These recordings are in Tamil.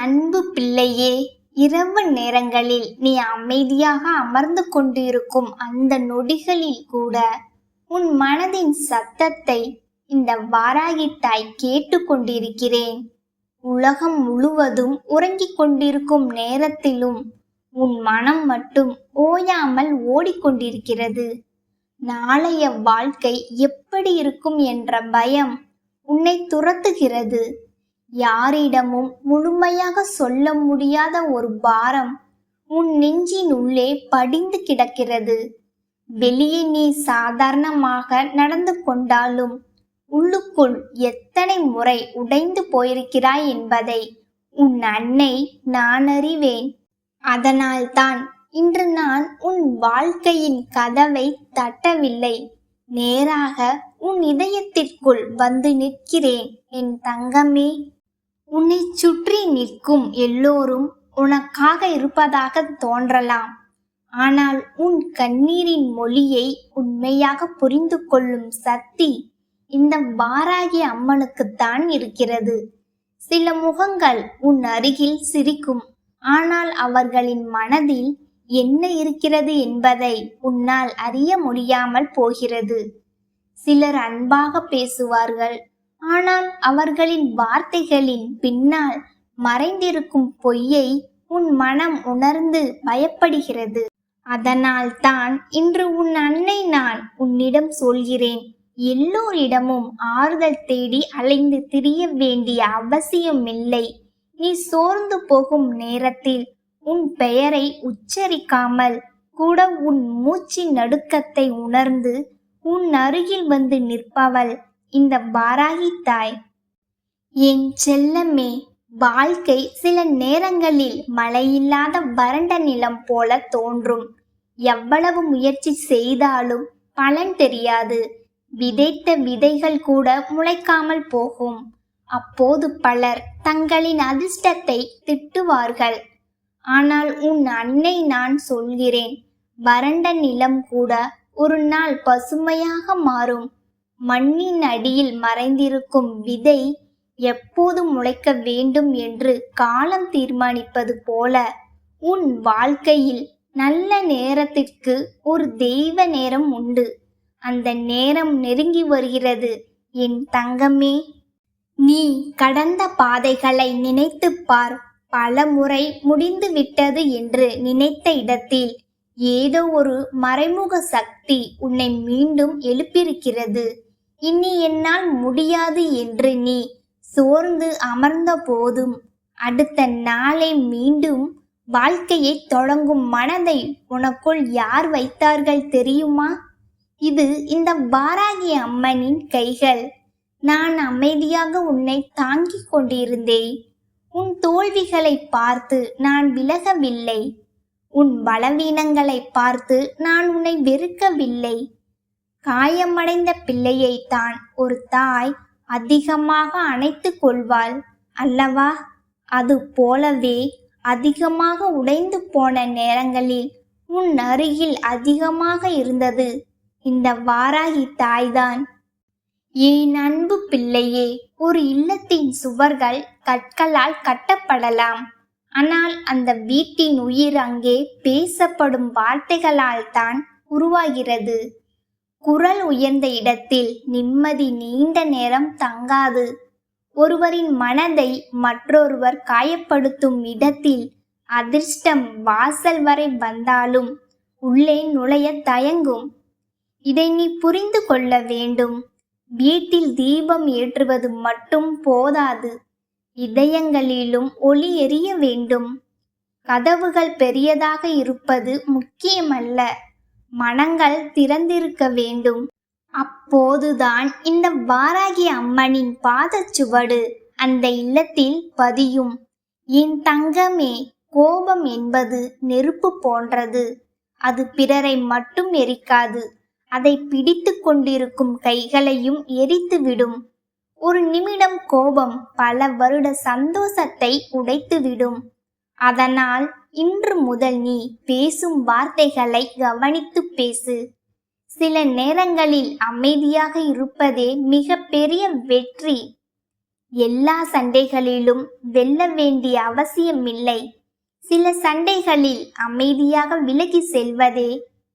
அன்பு பிள்ளையே, இரவு நேரங்களில் நீ அமைதியாக அமர்ந்து கொண்டிருக்கும் அந்த நொடிகளில் கூட உன் மனதின் சத்தத்தை இந்த வாராகி தாய் கேட்டு கொண்டிருக்கிறேன். உலகம் முழுவதும் உறங்கிக் கொண்டிருக்கும் நேரத்திலும் உன் மனம் மட்டும் ஓயாமல் ஓடிக்கொண்டிருக்கிறது. நாளைய வாழ்க்கை எப்படி இருக்கும் என்ற பயம் உன்னை துரத்துகிறது. யாரிடமும் முழுமையாக சொல்ல முடியாத ஒரு பாரம் உன் நெஞ்சின் உள்ளே படிந்து கிடக்கிறது. வெளியே நீ சாதாரணமாக நடந்து கொண்டாலும் உள்ளுக்குள் எத்தனை முறை உடைந்து போயிருக்கிறாய் என்பதை உன் அன்னை நான் அறிவேன். அதனால்தான் இன்று நான் உன் வாழ்க்கையின் கதவை தட்டவில்லை, நேராக உன் இதயத்திற்குள் வந்து நிற்கிறேன். என் தங்கமே, உன்னை சுற்றி நிற்கும் எல்லோரும் உனக்காக இருப்பதாக தோன்றலாம். ஆனால் உன் கண்ணீரின் மொழியை உண்மையாக புரிந்து கொள்ளும் சக்தி இந்த வாராகி அம்மனுக்குத்தான் இருக்கிறது. சில முகங்கள் உன் அருகில் சிரிக்கும், ஆனால் அவர்களின் மனதில் என்ன இருக்கிறது என்பதை உன்னால் அறிய முடியாமல் போகிறது. சிலர் அன்பாக பேசுவார்கள், ஆனால் அவர்களின் வார்த்தைகளின் பின்னால் மறைந்திருக்கும் பொய்யை உன் மனம் உணர்ந்து பயப்படுகிறது. அதனால் தான் இன்று உன் அன்னை நான் உன்னிடம் சொல்கிறேன், எல்லோரிடமும் ஆறுதல் தேடி அலைந்து திரிய வேண்டிய அவசியமில்லை. நீ சோர்ந்து போகும் நேரத்தில் உன் பெயரை உச்சரிக்காமல் கூட உன் மூச்சின் நடுக்கத்தை உணர்ந்து உன் அருகில் வந்து நிற்பவள் இந்த வாராகி தாய். என் செல்லமே, வாழ்க்கை சில நேரங்களில் மழையில்லாத வறண்ட நிலம் போல தோன்றும். எவ்வளவு முயற்சி செய்தாலும் பலன் தெரியாது. விதைத்த விதைகள் கூட முளைக்காமல் போகும். அப்போது பலர் தங்களின் அதிர்ஷ்டத்தை திட்டுவார்கள். ஆனால் உன் அன்னை நான் சொல்கிறேன், வறண்ட நிலம் கூட ஒரு நாள் பசுமையாக மாறும். மண்ணின் அடியில் மறைந்திருக்கும் விதை எப்போது முளைக்க வேண்டும் என்று காலம் தீர்மானிப்பது போல உன் வாழ்க்கையில் நல்ல நேரத்திற்கு ஒரு தெய்வ நேரம் உண்டு. அந்த நேரம் நெருங்கி வருகிறது என் தங்கமே. நீ கடந்த பாதைகளை நினைத்து பார். பல முறை முடிந்து விட்டது என்று நினைத்த இடத்தில் ஏதோ ஒரு மறைமுக சக்தி உன்னை மீண்டும் எழுப்பியிருக்கிறது. இனி என்னால் முடியாது என்று நீ சோர்ந்து அமர்ந்த போதும் அடுத்த நாளை மீண்டும் வாழ்க்கையை தொடங்கும் மனதை உனக்குள் யார் வைத்தார்கள் தெரியுமா? இது இந்த வாராகி அம்மனின் கைகள். நான் அமைதியாக உன்னை தாங்கிக் கொண்டிருந்தேன். உன் தோல்விகளை பார்த்து நான் விலகவில்லை. உன் பலவீனங்களை பார்த்து நான் உன்னை வெறுக்கவில்லை. காயமடைந்த பிள்ளையை தான் ஒரு தாய் அதிகமாக அணைத்து கொள்வாள் அல்லவா? அது போலவே அதிகமாக உடைந்து போன நேரங்களில் உன் அருகில் அதிகமாக இருந்தது இந்த வாராகி தாய்தான். என் அன்பு பிள்ளையே, ஒரு இல்லத்தின் சுவர்கள் கற்களால் கட்டப்படலாம். ஆனால் அந்த வீட்டின் உயிர் அங்கே பேசப்படும் வார்த்தைகளால் தான் உருவாகிறது. குரல் உயர்ந்த இடத்தில் நிம்மதி நீண்ட நேரம் தங்காது. ஒருவரின் மனதை மற்றொருவர் காயப்படுத்தும் இடத்தில் அதிர்ஷ்டம் வாசல் வரை வந்தாலும் உள்ளே நுழைய தயங்கும். இதை நீ புரிந்து கொள்ள வேண்டும். வீட்டில் தீபம் ஏற்றுவது மட்டும் போதாது, இதயங்களிலும் ஒளி எரிய வேண்டும். கதவுகள் பெரியதாக இருப்பது முக்கியமல்ல, மனங்கள் திறந்திருக்க வேண்டும். அப்போதுதான் இந்த வாராகி அம்மனின் பாதச்சுவடு அந்த இல்லத்தில் பதியும். என் தங்கமே, கோபம் என்பது நெருப்பு போன்றது. அது பிறரை மட்டும் எரிக்காது, அதை பிடித்து கொண்டிருக்கும் கைகளையும் எரித்துவிடும். ஒரு நிமிடம் கோபம் பல வருட சந்தோஷத்தை உடைத்துவிடும். அதனால் இன்று முதல் நீ பேசும் வார்த்தைகளை கவனித்து பேசு. சில நேரங்களில் அமைதியாக இருப்பதே மிக பெரிய வெற்றி. எல்லா சண்டைகளிலும் வெல்ல வேண்டிய அவசியமில்லை. சில சண்டைகளில் அமைதியாக விலகி செல்வதே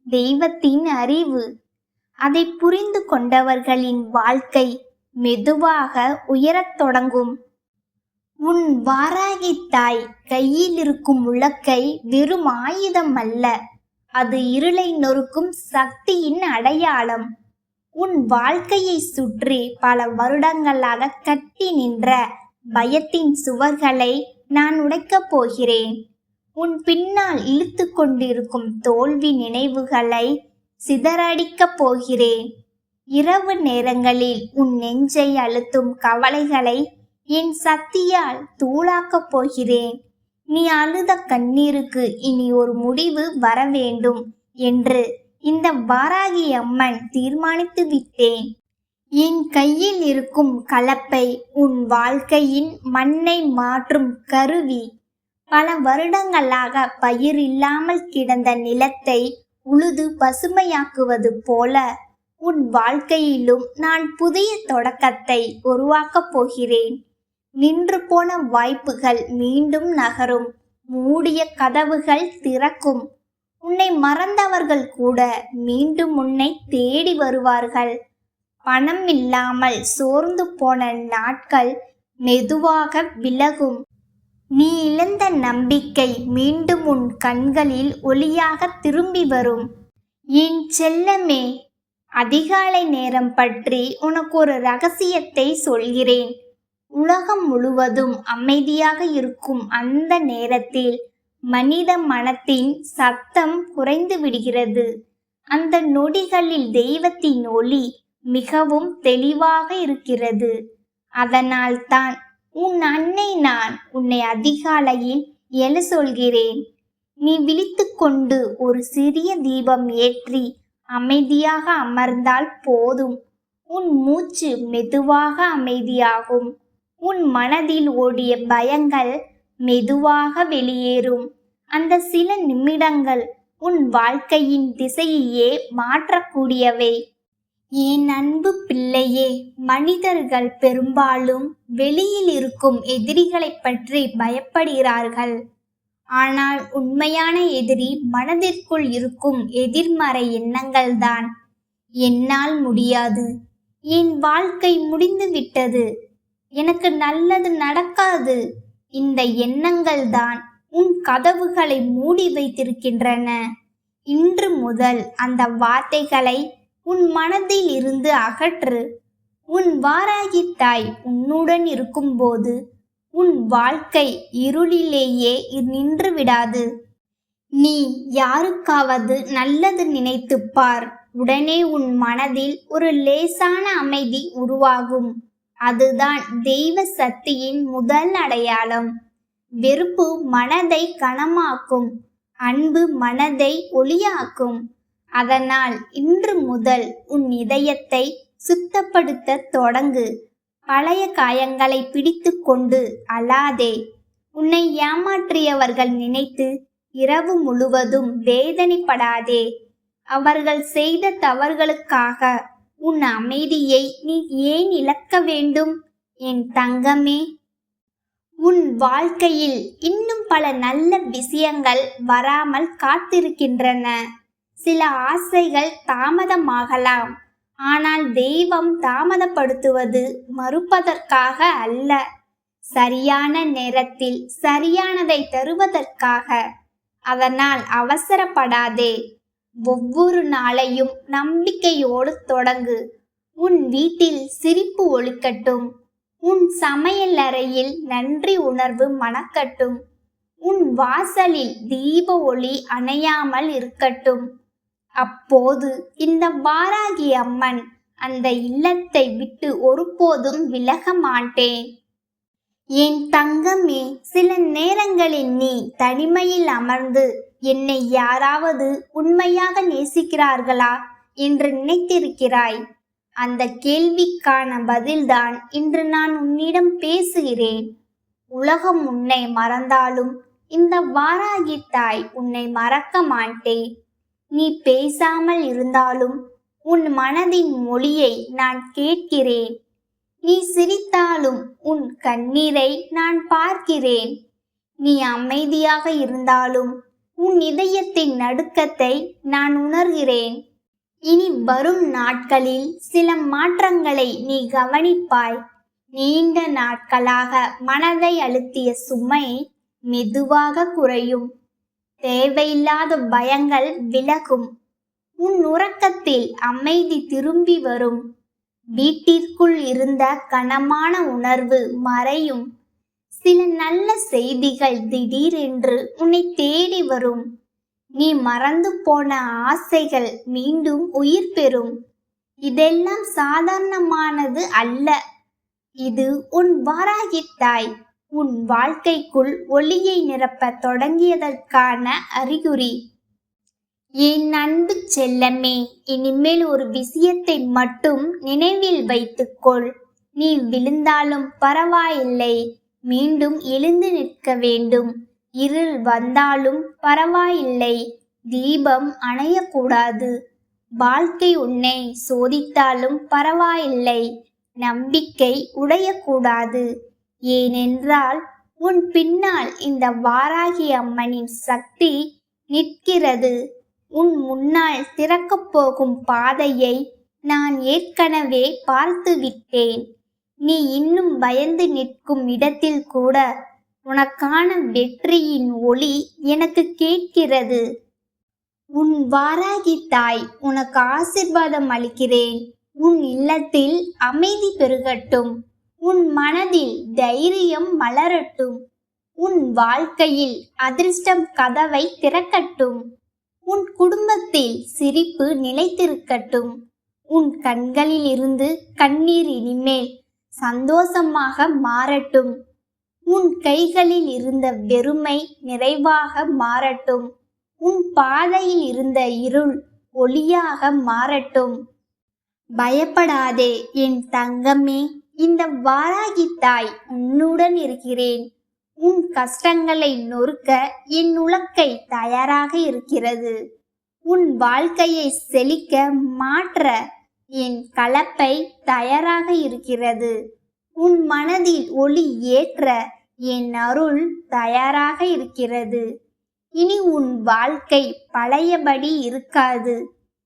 தெய்வத்தின் அறிவு. அதை புரிந்து கொண்டவர்களின் வாழ்க்கை மெதுவாக உயரத் தொடங்கும். உன் வாராகி தாய் கையில் இருக்கும் உலக்கை வெறும் ஆயுதம் அல்ல, அது இருளை நொறுக்கும் சக்தியின் அடையாளம். உன் வாழ்க்கையை சுற்றி பல வருடங்களாக கட்டி நின்ற பயத்தின் சுவர்களை நான் உடைக்கப் போகிறேன். உன் பின்னால் இழுத்து கொண்டிருக்கும் தோல்வி நினைவுகளை சிதறடிக்கப் போகிறேன். இரவு நேரங்களில் உன் நெஞ்சை அழுத்தும் கவலைகளை என் சக்தியால் தூளாக்கப் போகிறேன். நீ அழுத கண்ணீருக்கு இனி ஒரு முடிவு வர வேண்டும் என்று இந்த வாராகி அம்மன் தீர்மானித்து விட்டேன். என் கையில் இருக்கும் கலப்பை உன் வாழ்க்கையின் மண்ணை மாற்றும் கருவி. பல வருடங்களாக பயிர் இல்லாமல் கிடந்த நிலத்தை உழுது பசுமையாக்குவது போல உன் வாழ்க்கையிலும் நான் புதிய தொடக்கத்தை உருவாக்கப் போகிறேன். நின்று போன வாய்ப்புகள் மீண்டும் நகரும். மூடிய கதவுகள் திறக்கும். உன்னை மறந்தவர்கள் கூட மீண்டும் உன்னை தேடி வருவார்கள். பணம் இல்லாமல் சோர்ந்து போன நாட்கள் மெதுவாக விலகும். நீ இழந்த நம்பிக்கை மீண்டும் உன் கண்களில் ஒளியாக திரும்பி வரும். என் செல்லமே, அதிகாலை நேரம் பற்றி உனக்கு ஒரு ரகசியத்தை சொல்கிறேன். உலகம் முழுவதும் அமைதியாக இருக்கும் அந்த நேரத்தில் மனித மனத்தின் சத்தம் குறைந்து விடுகிறது. அந்த நொடிகளில் தெய்வத்தின் ஒளி மிகவும் தெளிவாக இருக்கிறது. அதனால்தான் உன் அன்னை நான் உன்னை அதிகாலையில் எழ சொல்கிறேன். நீ விழித்து கொண்டு ஒரு சிறிய தீபம் ஏற்றி அமைதியாக அமர்ந்தால் போதும். உன் மூச்சு மெதுவாக அமைதியாகும். உன் மனதில் ஓடிய பயங்கள் மெதுவாக வெளியேறும். அந்த சில நிமிடங்கள் உன் வாழ்க்கையின் திசையையே மாற்றக்கூடியவை. என் அன்பு பிள்ளையே, மனிதர்கள் பெரும்பாலும் வெளியில் இருக்கும் எதிரிகளை பற்றி பயப்படுகிறார்கள். ஆனால் உண்மையான எதிரி மனதிற்குள் இருக்கும் எதிர்மறை எண்ணங்கள்தான். என்னால் முடியாது, என் வாழ்க்கை முடிந்து விட்டது, எனக்கு நல்லது நடக்காது, இந்த எண்ணங்கள் தான் உன் கதவுகளை மூடி வைத்திருக்கின்றன. இன்று முதல் அந்த வார்த்தைகளை உன் மனதில் இருந்து அகற்று. உன் வாராகி தாய் உன்னுடன் இருக்கும்போது உன் வாழ்க்கை இருளிலேயே நின்று விடாது. நீ யாருக்காவது நல்லது நினைத்து பார், உடனே உன் மனதில் ஒரு லேசான அமைதி உருவாகும். அதுதான் தெய்வ சக்தியின் முதல் அடையாளம். வெறுப்பு மனதை கனமாக்கும், அன்பு மனதை ஒளியாக்கும். அதனால் இன்று முதல் உன் இதயத்தை சுத்தப்படுத்த தொடங்கு. பழைய காயங்களை பிடித்து கொண்டு அழாதே. உன்னை ஏமாற்றியவர்கள் நினைத்து இரவு முழுவதும் வேதனைப்படாதே. அவர்கள் செய்த தவறுகளுக்காக உன் அமைதியை நீ ஏன் இழக்க வேண்டும்? என் தங்கமே, உன் வாழ்க்கையில் இன்னும் பல நல்ல விஷயங்கள் வராமல் காத்திருக்கின்றன. சில ஆசைகள் தாமதமாகலாம், ஆனால் தெய்வம் தாமதப்படுத்துவது மறுப்பதற்காக அல்ல, சரியான நேரத்தில் சரியானதை தருவதற்காக. அதனால் அவசரப்படாதே. ஒவ்வொரு நாளையும் நம்பிக்கையோடு தொடங்கு. உன் வீட்டில் சிரிப்பு ஒலிக்கட்டும். உன் சமையல் அறையில் நன்றி உணர்வு மணக்கட்டும். உன் வாசலில் தீப ஒளி அணையாமல் இருக்கட்டும். அப்போது இந்த வாராகி அம்மன் அந்த இல்லத்தை விட்டு ஒருபோதும் விலக மாட்டேன். என் தங்கமே, சில நேரங்களில் நீ தனிமையில் அமர்ந்து என்னை யாராவது உண்மையாக நேசிக்கிறார்களா என்று நினைத்திருக்கிறாய். அந்த கேள்விக்கான பதில்தான் இன்று நான் உன்னிடம் பேசுகிறேன். உலகம் உன்னை மறந்தாலும் இந்த வாராகி தாய் உன்னை மறக்க மாட்டேன். நீ பேசாமல் இருந்தாலும் உன் மனதின் மொழியை நான் கேட்கிறேன். நீ சிரித்தாலும் உன் கண்ணீரை நான் பார்க்கிறேன். நீ அமைதியாக இருந்தாலும் உன் இதயத்தின் நடுக்கத்தை நான் உணர்கிறேன். இனி வரும் நாட்களில் சில மாற்றங்களை நீ கவனிப்பாய். நீண்ட நாட்களாக மனதை அழுத்திய சுமை மெதுவாக குறையும். தேவையில்லாத பயங்கள் விலகும். உன் உறக்கத்தில் அமைதி திரும்பி வரும். வீட்டிற்குள் இருந்த கனமான உணர்வு மறையும். சில நல்ல செய்திகள் திடீரென்று உன்னை தேடி வரும். நீ மறந்து போன ஆசைகள் மீண்டும் உயிர் பெறும். இதெல்லாம் சாதாரணமானது அல்ல. இது உன் வாராகி தாய் உன் வாழ்க்கைக்குள் ஒளியை நிரப்ப தொடங்கியதற்கான அறிகுறி. என் அன்பு செல்லமே, இனிமேல் ஒரு விஷயத்தை மட்டும் நினைவில் வைத்துக்கொள். நீ விழுந்தாலும் பரவாயில்லை, மீண்டும் எழுந்து நிற்க வேண்டும். இருள் வந்தாலும் பரவாயில்லை, தீபம் அணையக்கூடாது. வாழ்க்கை உன்னை சோதித்தாலும் பரவாயில்லை, நம்பிக்கை உடையக்கூடாது. ஏனென்றால் உன் பின்னால் இந்த வாராகி அம்மனின் சக்தி நிற்கிறது. உன் முன்னால் திறக்கப் போகும் பாதையை நான் ஏற்கனவே பார்த்து விட்டேன். நீ இன்னும் பயந்து நிற்கும் இடத்தில் கூட உனக்கான வெற்றியின் ஒளி எனக்கு கேட்கிறது. உன் வாராகி தாய் உனக்கு ஆசீர்வாதம் அளிக்கிறேன். உன் இல்லத்தில் அமைதி பெருகட்டும். உன் மனதில் தைரியம் மலரட்டும். உன் வாழ்க்கையில் அதிர்ஷ்டம் கதவை திறக்கட்டும். உன் குடும்பத்தில் சிரிப்பு நிலைத்திருக்கட்டும். உன் கண்களில் இருந்து கண்ணீர் இனிமேல் சந்தோஷமாக மாறட்டும். உன் கைகளில் இருந்த வெறுமை நிறைவாக மாறட்டும். உன் பாதையில் இருந்த இருள் ஒளியாக மாறட்டும். பயப்படாதே என் தங்கமே, இந்த வாராகி தாய் உன்னுடன் இருக்கிறேன். உன் கஷ்டங்களை நொறுக்க என் உலக்கை தயாராக இருக்கிறது. உன் வாழ்க்கையை செழிக்க மாற்ற என் கலப்பை தயாராக இருக்கிறது. உன் மனதில் ஒளி ஏற்ற என் அருள் தயாராக இருக்கிறது. இனி உன் வாழ்க்கை பழையபடி இருக்காது.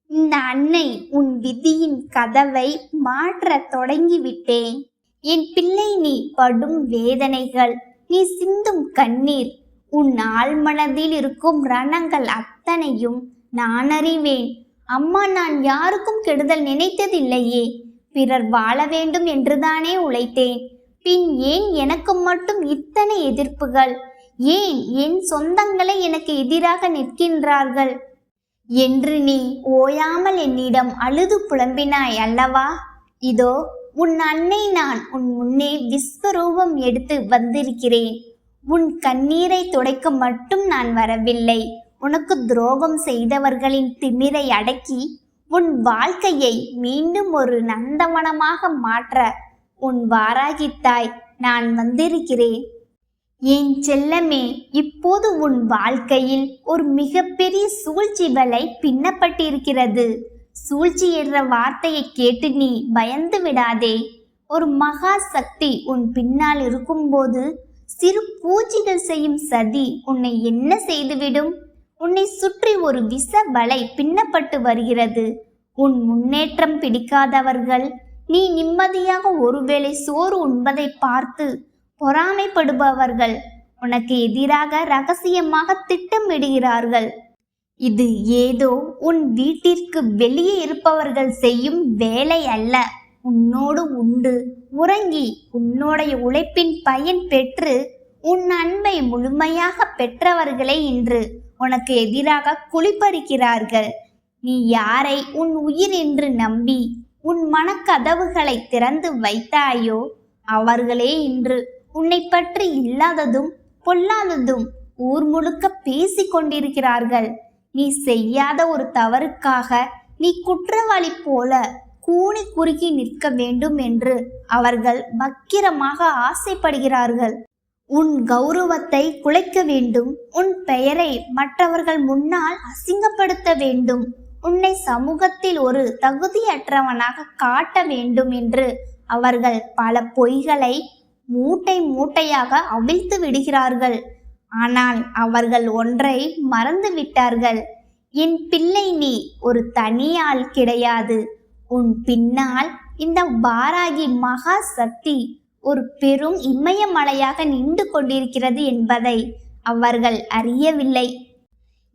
இந்த அன்னை உன் விதியின் கதவை மாற்ற தொடங்கிவிட்டேன். என் பிள்ளை, நீ படும் வேதனைகள், நீ சிந்தும் கண்ணீர், உன் ஆழ்மனதில் இருக்கும் ரணங்கள் அத்தனையும் நான் அறிவேன். அம்மா, நான் யாருக்கும் கெடுதல் நினைத்ததில்லையே. பிறர் வாழ வேண்டும் என்றுதானே உழைத்தேன். பின் ஏன் எனக்கு மட்டும் இத்தனை எதிர்ப்புகள்? ஏன் என் சொந்தங்களே எனக்கு எதிராக நிற்கின்றார்கள் என்று நீ ஓயாமல் என்னிடம் அழுது புலம்பினாய் அல்லவா? இதோ உன் அன்னை நான் உன் முன்னே விஸ்வரூபம் எடுத்து வந்திருக்கிறேன். உன் கண்ணீரை துடைக்க மட்டும் நான் வரவில்லை. உனக்கு துரோகம் செய்தவர்களின் திமிரை அடக்கி உன் வாழ்க்கையை மீண்டும் ஒரு நந்தவனமாக மாற்ற உன் வாராகி தாய் நான் வந்திருக்கிறேன். என் செல்லமே, இப்போது உன் வாழ்க்கையில் ஒரு மிகப்பெரிய சூழ்ச்சி வலை பின்னப்பட்டிருக்கிறது. சூழ்ச்சி என்ற வார்த்தையை கேட்டு நீ பயந்து விடாதே. ஒரு மகா சக்தி உன் பின்னால் இருக்கும்போது சிறு பூச்சிகள் செய்யும் சதி உன்னை என்ன செய்துவிடும்? உன்னை சுற்றி ஒரு விஷ வலை பின்னப்பட்டு வருகிறது. உன் முன்னேற்றம் பிடிக்காதவர்கள் நீ நிம்மதியாக ஒருவேளை சோறு உண்பதை பார்த்து பொறாமைப்படுபவர்கள் உனக்கு எதிராக ரகசியமாக திட்டமிடுகிறார்கள். இது ஏதோ உன் வீட்டிற்கு வெளியே இருப்பவர்கள் செய்யும் வேலை அல்ல. உன்னோடு உண்டு உறங்கி உன்னுடைய உழைப்பின் பயன் பெற்று உன் அன்பை முழுமையாக பெற்றவர்களை இன்று உனக்கு எதிராக குளிப்பறிக்கிறார்கள். நீ யாரை உன் உயிர் என்று நம்பி உன் மனக்கதவுகளை திறந்து வைத்தாயோ அவர்களே இன்று உன்னை பற்றி இல்லாததும் பொல்லாததும் ஊர் முழுக்க பேசிக் கொண்டிருக்கிறார்கள். நீ செய்யாத ஒரு தவறுக்காக நீ குற்றவாளி போல கூனி குறுகி நிற்க வேண்டும் என்று அவர்கள் வக்கிரமாக ஆசைப்படுகிறார்கள். உன் கௌரவத்தை குலைக்க வேண்டும். உன் பெயரை மற்றவர்கள் முன்னால் அசிங்கப்படுத்த வேண்டும். உன்னை சமூகத்தில் ஒரு தகுதியற்றவனாக காட்ட வேண்டும் என்று அவர்கள் பல பொய்களை மூட்டை மூட்டையாக அவிழ்த்து விடுகிறார்கள். ஆனால் அவர்கள் ஒன்றை மறந்து விட்டார்கள். என் பிள்ளை, நீ ஒரு தனியாள் கிடையாது. உன் பின்னால் இந்த வாராகி மகா சக்தி ஒரு பெரும் இமயமலையாக நின்று கொண்டிருக்கிறது என்பதை அவர்கள் அறியவில்லை.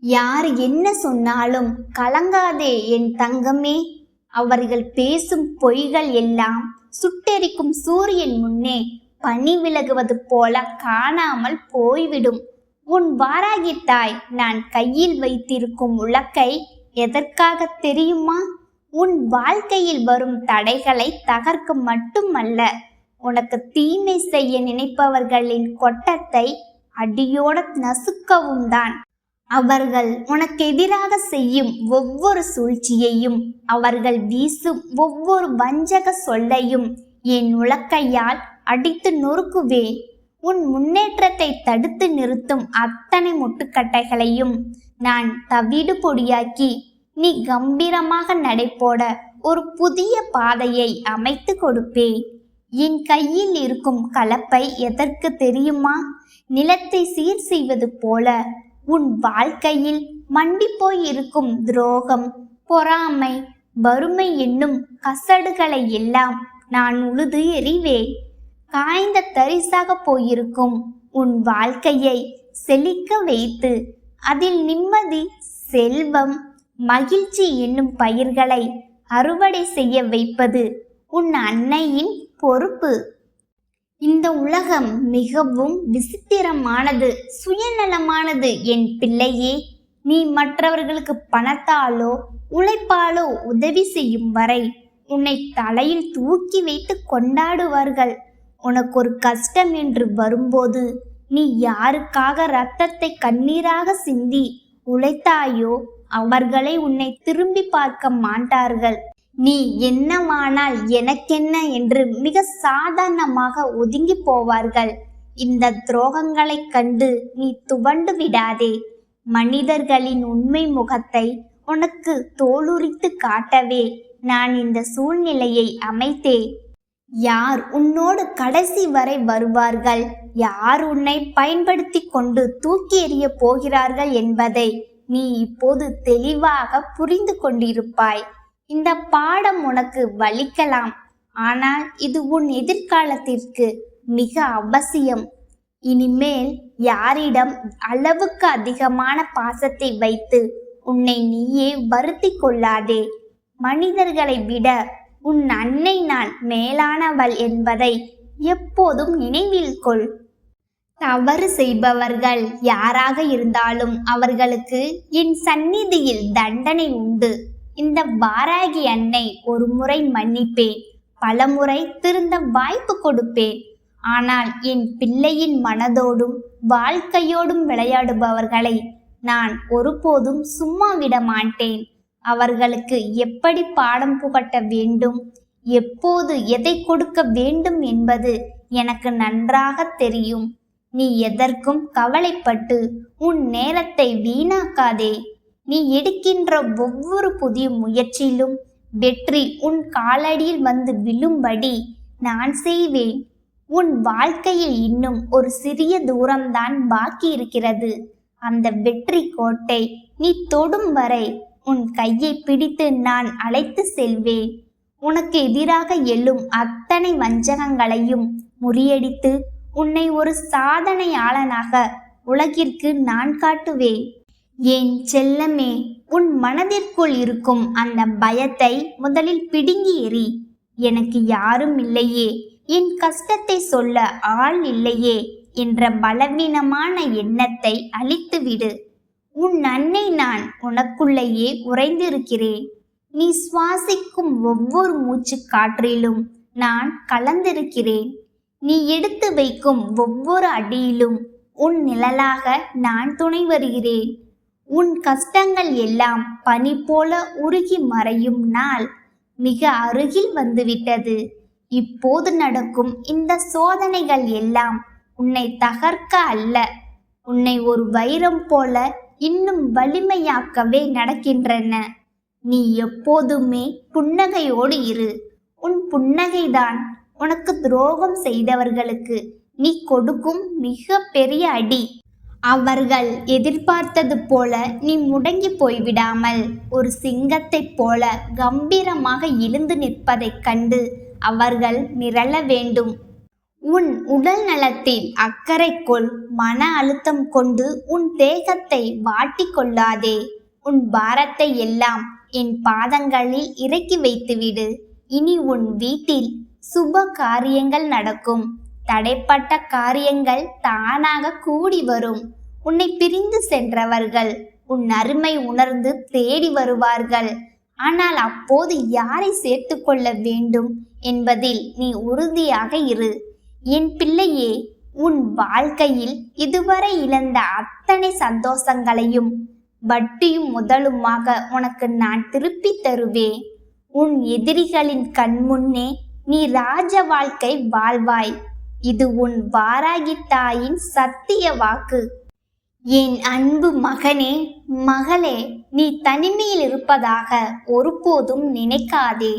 யார் என்ன சொன்னாலும் கலங்காதே என் தங்கமே. அவர்கள் பேசும் பொய்கள் எல்லாம் சுட்டெரிக்கும் சூரியன் முன்னே பனி விலகுவது போல காணாமல் போய்விடும். உன் வாராகி தாய் நான் கையில் வைத்திருக்கும் உலக்கை எதற்காக தெரியுமா? உன் வாழ்க்கையில் வரும் தடைகளை தகர்க்க மட்டுமல்ல, உனக்கு தீமை செய்ய நினைப்பவர்களின் கொட்டத்தை அடியோட நசுக்கவும் தான். அவர்கள் உனக்கு எதிராக செய்யும் ஒவ்வொரு சூழ்ச்சியையும், அவர்கள் வீசும் ஒவ்வொரு வஞ்சக சொல்லையும் என் உலக்கையால் அடித்து நொறுக்குவேன். உன் முன்னேற்றத்தை தடுத்து நிறுத்தும் அத்தனை முட்டுக்கட்டைகளையும் நான் தவிடு பொடியாக்கி நீ கம்பீரமாக நடைபோட ஒரு புதிய பாதையை அமைத்து கொடுப்பேன். என் கையில் இருக்கும் கலப்பை எதற்கு தெரியுமா? நிலத்தை சீர் செய்வது போல உன் வாழ்க்கையில் மண்டி போய் இருக்கும் துரோகம், பொறாமை, வறுமை என்னும் கசடுகளை எல்லாம் நான் உழுது எறிவேன். காய்ந்த தரிசாக போயிருக்கும் உன் வாழ்க்கையை செழிக்க வைத்து அதில் நிம்மதி, செல்வம், மகிழ்ச்சி என்னும் பயிர்களை அறுவடை செய்ய வைப்பது உன் அன்னையின் பொறுப்பு. இந்த உலகம் மிகவும் விசித்திரமானது, சுயநலமானது என் பிள்ளையே. நீ மற்றவர்களுக்கு பணத்தாலோ உழைப்பாலோ உதவி செய்யும் வரை உன்னை தலையில் தூக்கி வைத்து கொண்டாடுவார்கள். உனக்கு ஒரு கஷ்டம் என்று வரும்போது நீ யாருக்காக இரத்தத்தை கண்ணீராக சிந்தி உழைத்தாயோ அவர்களை உன்னை திரும்பி பார்க்க மாட்டார்கள். நீ என்னவானால் எனக்கென்ன என்று மிக சாதாரணமாக ஒதுங்கி போவார்கள். இந்த துரோகங்களை கண்டு நீ துவண்டு விடாதே. மனிதர்களின் உண்மை முகத்தை உனக்கு தோலுரித்து காட்டவே நான் இந்த சூழ்நிலையை அமைத்தேன். யார் உன்னோடு கடைசி வரை வருவார்கள், யார் உன்னை பயன்படுத்தி கொண்டு தூக்கி எறிய போகிறார்கள் என்பதை நீ இப்போது தெளிவாக புரிந்து கொண்டிருப்பாய். இந்த பாடம் உனக்கு வலிக்கலாம், ஆனால் இது உன் எதிர்காலத்திற்கு மிக அவசியம். இனிமேல் யாரிடம் அளவுக்கு அதிகமான பாசத்தை வைத்து உன்னை நீயே வருத்தி கொள்ளாதே. மனிதர்களை விட உன் அன்னை நான் மேலானவள் என்பதை எப்போதும் நினைவில் கொள். தவறு செய்பவர்கள் யாராக இருந்தாலும் அவர்களுக்கு என் சந்நிதியில் தண்டனை உண்டு. இந்த வாராகி அன்னை ஒரு முறை மன்னிப்பேன், பலமுறை திருந்த வாய்ப்பு கொடுப்பேன். ஆனால் என் பிள்ளையின் மனதோடும் வாழ்க்கையோடும் விளையாடுபவர்களை நான் ஒருபோதும் சும்மா விட மாட்டேன். அவர்களுக்கு எப்படி பாடம் புகட்ட வேண்டும், எப்போது எதை கொடுக்க வேண்டும் என்பது எனக்கு நன்றாக தெரியும். நீ எதற்கும் கவலைப்பட்டு உன் நேரத்தை வீணாக்காதே. நீ எடுக்கின்ற ஒவ்வொரு புதிய முயற்சியிலும் வெற்றி உன் காலடியில் வந்து விழும்படி நான் செய்வேன். உன் வாழ்க்கையில் இன்னும் ஒரு சிறிய தூரம்தான் பாக்கி இருக்கிறது. அந்த வெற்றி கோட்டை நீ தொடும் வரை உன் கையை பிடித்து நான் அழைத்து செல்வேன். உனக்கு எதிராக எழும் அத்தனை வஞ்சகங்களையும் முறியடித்து உன்னை ஒரு சாதனையாளனாக உலகிற்கு நான் காட்டுவேன். என் செல்லமே, உன் மனதிற்குள் இருக்கும் அந்த பயத்தை முதலில் பிடுங்கி எறி. எனக்கு யாரும் இல்லையே, என் கஷ்டத்தை சொல்ல ஆள் இல்லையே என்ற பலவீனமான எண்ணத்தை அழித்துவிடு. உன் அன்னை நான் உனக்குள்ளேயே உறைந்திருக்கிறேன். நீ சுவாசிக்கும் ஒவ்வொரு மூச்சு காற்றிலும் நான் கலந்திருக்கிறேன். நீ எடுத்து வைக்கும் ஒவ்வொரு அடியிலும் உன் நிழலாக நான் துணை வருகிறேன். உன் கஷ்டங்கள் எல்லாம் பனி போல உருகி மறையும் நாள் மிக அருகில் வந்துவிட்டது. இப்போது நடக்கும் இந்த சோதனைகள் எல்லாம் உன்னை தகர்க்க அல்ல, உன்னை ஒரு வைரம் போல இன்னும் வலிமையாக்கவே நடக்கின்றன. நீ எப்போதுமே புன்னகையோடு இரு. உன் புன்னகைதான் உனக்கு துரோகம் செய்தவர்களுக்கு நீ கொடுக்கும் மிக பெரிய அடி. அவர்கள் எதிர்பார்த்தது போல நீ முடங்கி போய்விடாமல் ஒரு சிங்கத்தைப் போல கம்பீரமாக எழுந்து நிற்பதைக் கண்டு அவர்கள் மிரள வேண்டும். உன் உடல் நலத்தில் அக்கறை கொள். மன அழுத்தம் கொண்டு உன் தேகத்தை வாட்டி கொள்ளாதே. உன் பாரத்தை எல்லாம் என் பாதங்களில் இறக்கி வைத்துவிடு. இனி உன் வீட்டில் சுப காரியங்கள் நடக்கும். தடைப்பட்ட காரியங்கள் தானாக கூடி வரும். உன்னை பிரிந்து சென்றவர்கள் உன் அருமை உணர்ந்து தேடி வருவார்கள். ஆனால் அப்போது யாரை சேர்த்து கொள்ள வேண்டும் என்பதில் நீ உறுதியாக இரு. என் பிள்ளையே, உன் வாழ்க்கையில் இதுவரை இழந்த அத்தனை சந்தோஷங்களையும் வட்டியும் முதலுமாக உனக்கு நான் திருப்பி தருவேன். உன் எதிரிகளின் கண்முன்னே நீ ராஜ வாழ்க்கை வாழ்வாய். இது உன் வாராகி தாயின் சத்திய வாக்கு. என் அன்பு மகனே, மகளே, நீ தனிமையில் இருப்பதாக ஒருபோதும் நினைக்காதே.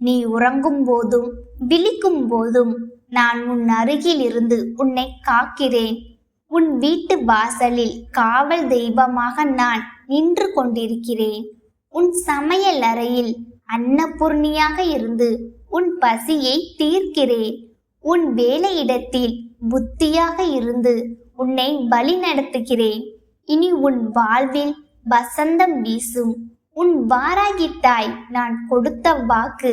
நீ உறங்கும் போதும் விழிக்கும் போதும் நான் உன் அருகில் இருந்து உன்னை காக்கிறேன். உன் வீட்டு வாசலில் காவல் தெய்வமாக நான் நின்று கொண்டிருக்கிறேன். உன் சமையல் அறையில் அன்னபூர்ணியாக இருந்து உன் பசியை தீர்க்கிறேன். உன் வேலையிடத்தில் புத்தியாக இருந்து உன்னை வழி நடத்துகிறேன். இனி உன் வாழ்வில் வசந்தம் வீசும். உன் வாராகி தாய் நான் கொடுத்த வாக்கு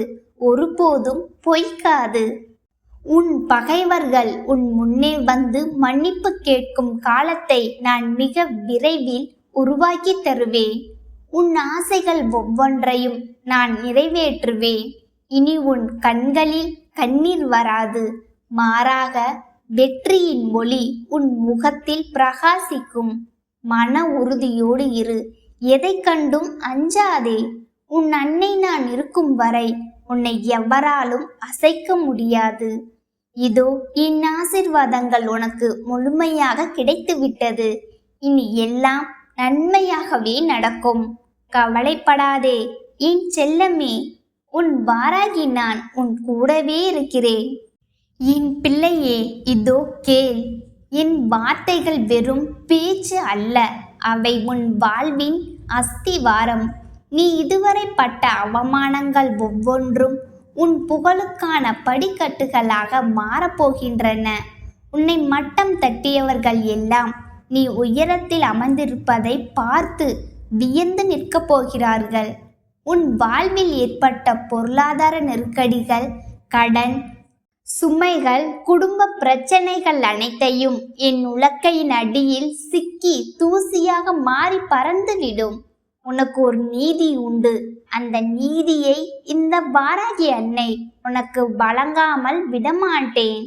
ஒருபோதும் பொய்க்காது. உன் பகைவர்கள் உன் முன்னே வந்து மன்னிப்பு கேட்கும் காலத்தை நான் மிக விரைவில் உருவாக்கி தருவேன். உன் ஆசைகள் ஒவ்வொன்றையும் நான் நிறைவேற்றுவேன். இனி உன் கண்களில் கண்ணீர் வராது. மாறாக வெற்றியின் ஒளி உன் முகத்தில் பிரகாசிக்கும். மன உறுதியோடு இரு. எதை கண்டும் அஞ்சாதே. உன் அன்னை நான் இருக்கும் வரை உன்னை எவராலும் அசைக்க முடியாது. இதோ என் ஆசீர்வாதங்கள் உனக்கு முழுமையாக கிடைத்துவிட்டது. இனி எல்லாம் நன்மையாகவே நடக்கும். கவலைப்படாதே என் செல்லமே. உன் வாராகி நான் உன் கூடவே இருக்கிறேன். என் பிள்ளையே, இதோ கேள். என் வார்த்தைகள் வெறும் பேச்சு அல்ல, அவை உன் வாழ்வின் அஸ்திவாரம். நீ இதுவரை பட்ட அவமானங்கள் ஒவ்வொன்றும் உன் புகழுக்கான படிக்கட்டுகளாக மாறப்போகின்றன. உன்னை மட்டம் தட்டியவர்கள் எல்லாம் நீ உயரத்தில் அமர்ந்திருப்பதை பார்த்து வியந்து நிற்கப் போகிறார்கள். உன் வாழ்வில் ஏற்பட்ட பொருளாதார நெருக்கடிகள், கடன் சுமைகள், குடும்ப பிரச்சனைகள் அனைத்தையும் என் உலக்கையின் அடியில் சிக்கி தூசியாக மாறி பறந்துவிடும். உனக்கு ஒரு நீதி உண்டு. அந்த நீதியை இந்த வாராகி அன்னை உனக்கு வழங்காமல் விடமாட்டேன்.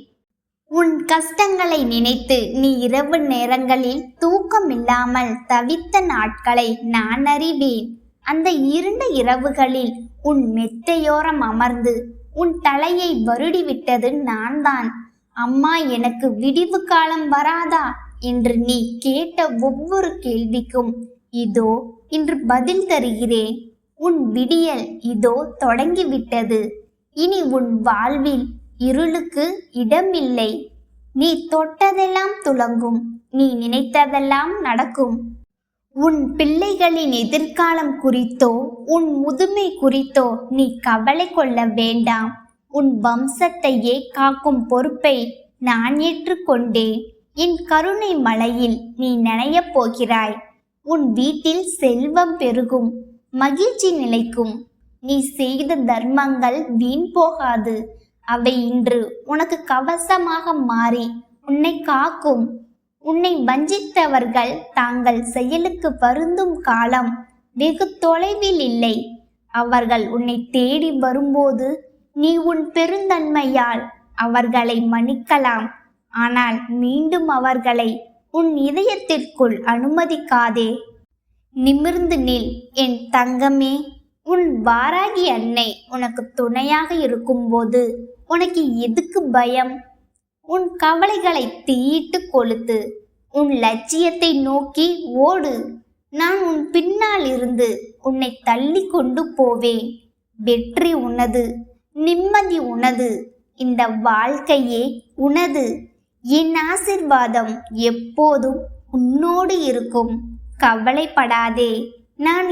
உன் கஷ்டங்களை நினைத்து நீ இரவு நேரங்களில் தூக்கமில்லாமல் தவித்த நாட்களை நான் அறிவேன். அந்த இருண்ட இரவுகளில் உன் மெத்தையோரம் அமர்ந்து உன் தலையை வருடிவிட்டது நான் தான். அம்மா, எனக்கு விடிவு காலம் வராதா என்று நீ கேட்ட ஒவ்வொரு கேள்விக்கும் இதோ இன்று பதில் தருகிறேன். உன் விடியல் இதோ தொடங்கிவிட்டது. இனி உன் வாழ்வில் இருளுக்கு இடமில்லை. நீ தொட்டதெல்லாம் துலங்கும். நீ நினைத்ததெல்லாம் நடக்கும். உன் பிள்ளைகளின் எதிர்காலம் குறித்தோ உன் முதுமை குறித்தோ நீ கவலை கொள்ள வேண்டாம். உன் வம்சத்தையே காக்கும் பொறுப்பை நான் ஏற்றுக்கொண்டேன். என் கருணை மழையில் நீ நனையப் போகிறாய். உன் வீட்டில் செல்வம் பெருகும், மகிழ்ச்சி நிலைக்கும். நீ செய்த தர்மங்கள் வீண் போகாது. அவை இன்று உனக்கு கவசமாக மாறி உன்னை காக்கும். உன்னை வஞ்சித்தவர்கள் தாங்கள் செயலுக்கு வருந்தும் காலம் வெகு தொலைவில் இல்லை. அவர்கள் உன்னை தேடி வரும்போது நீ உன் பெருந்தன்மையால் அவர்களை மன்னிக்கலாம். ஆனால் மீண்டும் அவர்களை உன் இதயத்திற்குள் அனுமதிக்காதே. நிமிர்ந்து நில் என் தங்கமே. உன் வாராகி அன்னை உனக்கு துணையாக இருக்கும்போது உனக்கு எதுக்கு பயம்? உன் கவலைகளை தீயிட்டு கொளுத்து. உன் லட்சியத்தை நோக்கி ஓடு. நான் உன் பின்னால் இருந்து உன்னை தள்ளி கொண்டு போவேன். வெற்றி உனது, நிம்மதி உனது. இந்த வாழ்க்கையே உனது. என் ஆசிர்வாதம் எப்போதும் உன்னோடு இருக்கும். கவலைப்படாதே. நான்